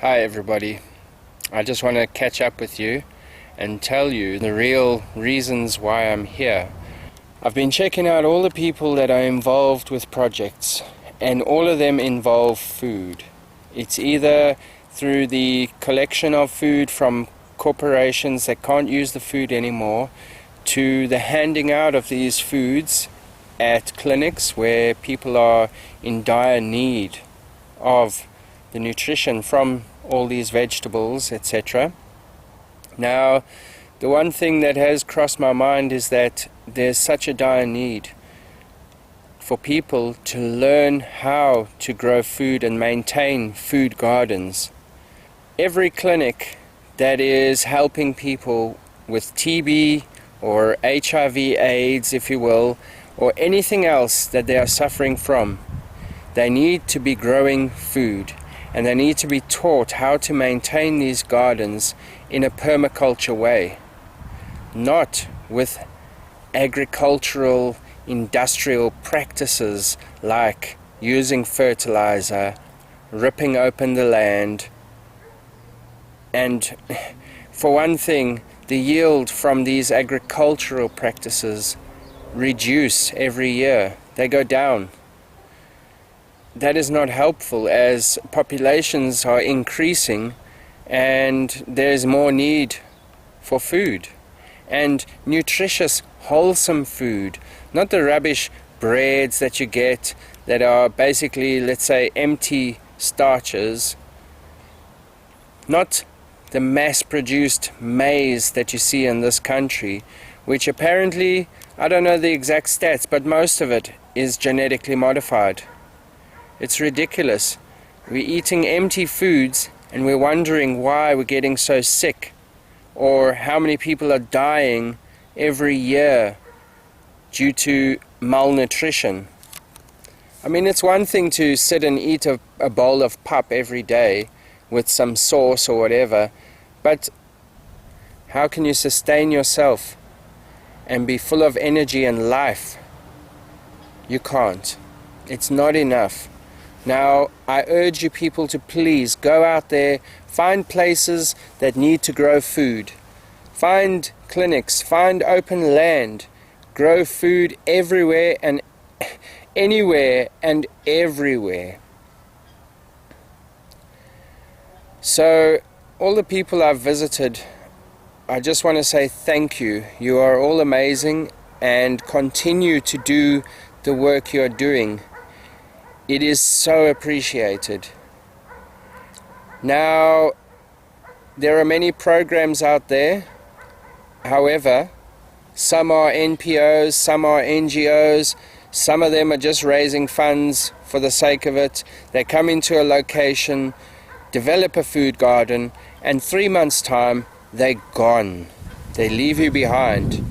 Hi everybody, I just want to catch up with you and tell you the real reasons why I'm here. I've been checking out all the people that are involved with projects, and all of them involve food. It's either through the collection of food from corporations that can't use the food anymore, to the handing out of these foods at clinics where people are in dire need of the nutrition from all these vegetables, etc. Now, the one thing that has crossed my mind is that there's such a dire need for people to learn how to grow food and maintain food gardens. Every clinic that is helping people with TB or HIV/AIDS, if you will, or anything else that they are suffering from, they need to be growing food, and they need to be taught how to maintain these gardens in a permaculture way, not with agricultural industrial practices like using fertilizer, ripping open the land. And for one thing, the yield from these agricultural practices reduce every year. They go down. That is not helpful as populations are increasing and there's more need for food, and nutritious, wholesome food, not the rubbish breads that you get that are basically, let's say, empty starches, not the mass-produced maize that you see in this country, which apparently, I don't know the exact stats, but most of it is genetically modified. It's ridiculous. We're eating empty foods and we're wondering why we're getting so sick, or how many people are dying every year due to malnutrition. I mean, it's one thing to sit and eat a bowl of pap every day with some sauce or whatever, but how can you sustain yourself and be full of energy and life? You can't. It's not enough. Now, I urge you people to please go out there, find places that need to grow food. Find clinics, find open land, grow food everywhere and anywhere and everywhere. So, all the people I've visited, I just want to say thank you. You are all amazing, and continue to do the work you are doing. It is so appreciated. Now, there are many programs out there. However, some are NPOs, some are NGOs, some of them are just raising funds for the sake of it. They come into a location, develop a food garden, and 3 months' time, they're gone. They leave you behind.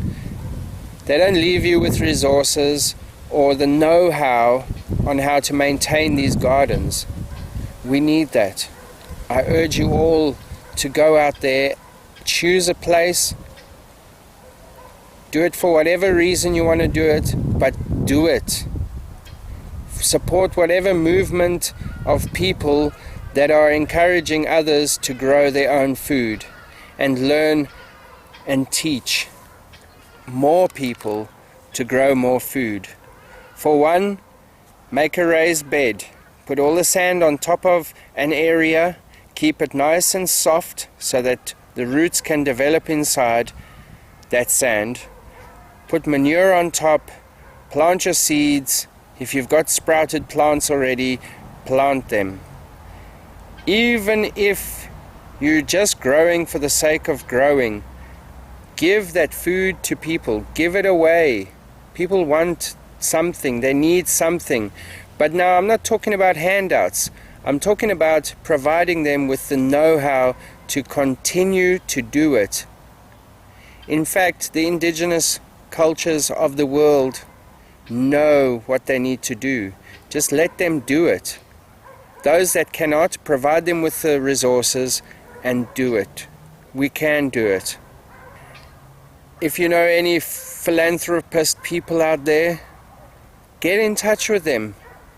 They don't leave you with resources or the know-how on how to maintain these gardens. We need that. I urge you all to go out there, choose a place, do it for whatever reason you want to do it, but do it. Support whatever movement of people that are encouraging others to grow their own food, and learn and teach more people to grow more food. For one, make a raised bed, put all the sand on top of an area, keep it nice and soft so that the roots can develop inside that sand. Put manure on top, plant your seeds. If you've got sprouted plants already, plant them. Even if you're just growing for the sake of growing, give that food to people, give it away. People want something, they need something. But now I'm not talking about handouts. I'm talking about providing them with the know-how to continue to do it. In fact, the indigenous cultures of the world know what they need to do. Just let them do it. Those that cannot, provide them with the resources and do it. We can do it. If you know any philanthropist people out there, get in touch with them.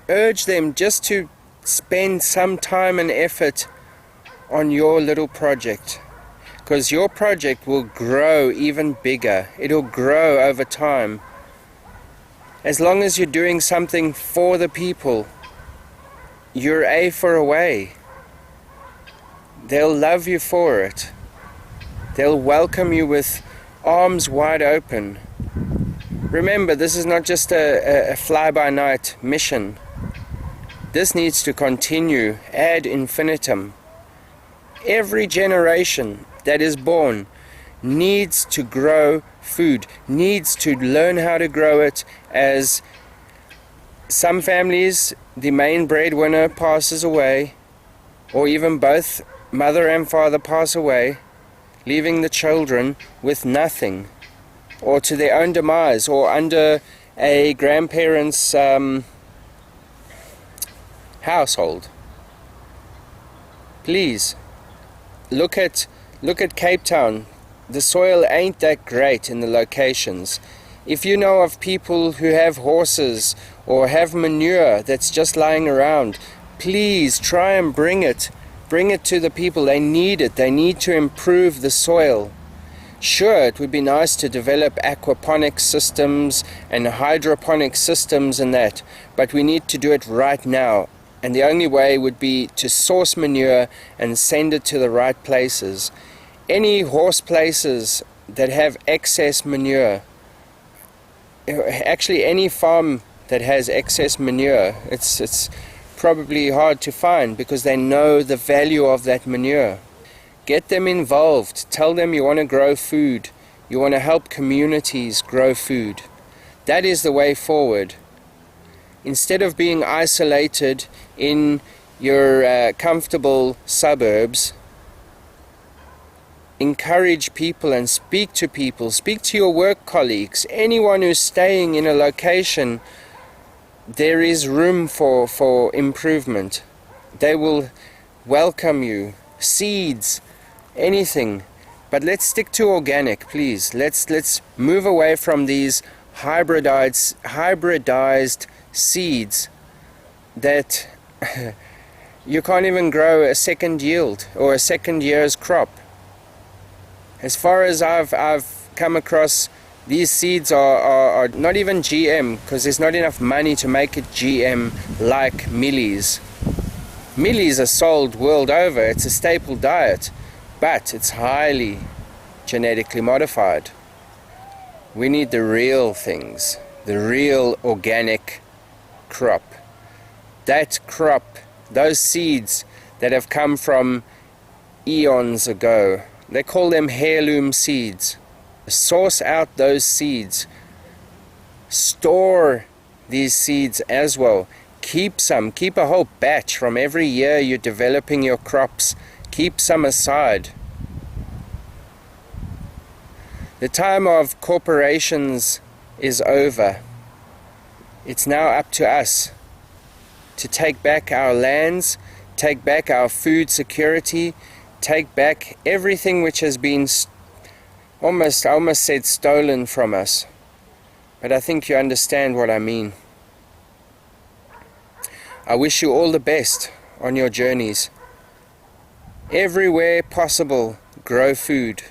Urge them just to spend some time and effort on your little project, because your project will grow even bigger. It'll grow over time. As long as you're doing something for the people, you're A for away. They'll love you for it. They'll welcome you with arms wide open. Remember, this is not just a fly-by-night mission. This needs to continue ad infinitum. Every generation that is born needs to grow food, needs to learn how to grow it. As some families, the main breadwinner passes away, or even both mother and father pass away, leaving the children with nothing, or to their own demise, or under a grandparent's household. Please, look at Cape Town. The soil ain't that great in the locations. If you know of people who have horses or have manure that's just lying around, please try and bring it to the people. They need it. They need to improve the soil. Sure, it would be nice to develop aquaponics systems and hydroponic systems and that, but we need to do it right now. And the only way would be to source manure and send it to the right places. Any horse places that have excess manure, actually any farm that has excess manure, it's probably hard to find because they know the value of that manure. Get them involved. Tell them you want to grow food. You want to help communities grow food. That is the way forward. Instead of being isolated in your comfortable suburbs, encourage people and speak to people. Speak to your work colleagues. Anyone who's staying in a location, there is room for improvement. They will welcome you. Seeds, anything. But let's stick to organic, please. Let's move away from these hybridized seeds that you can't even grow a second yield or a second year's crop. As far as I've come across, these seeds are not even GM, because there's not enough money to make it GM like millies. Millies are sold world over. It's a staple diet, but it's highly genetically modified. We need the real things, the real organic crop. That crop, those seeds that have come from eons ago, they call them heirloom seeds. Source out those seeds. Store these seeds as well. Keep some. Keep a whole batch from every year you're developing your crops. Keep some aside. The time of corporations is over. It's now up to us to take back our lands, take back our food security, take back everything which has been I almost said stolen from us. But I think you understand what I mean. I wish you all the best on your journeys. Everywhere possible, grow food.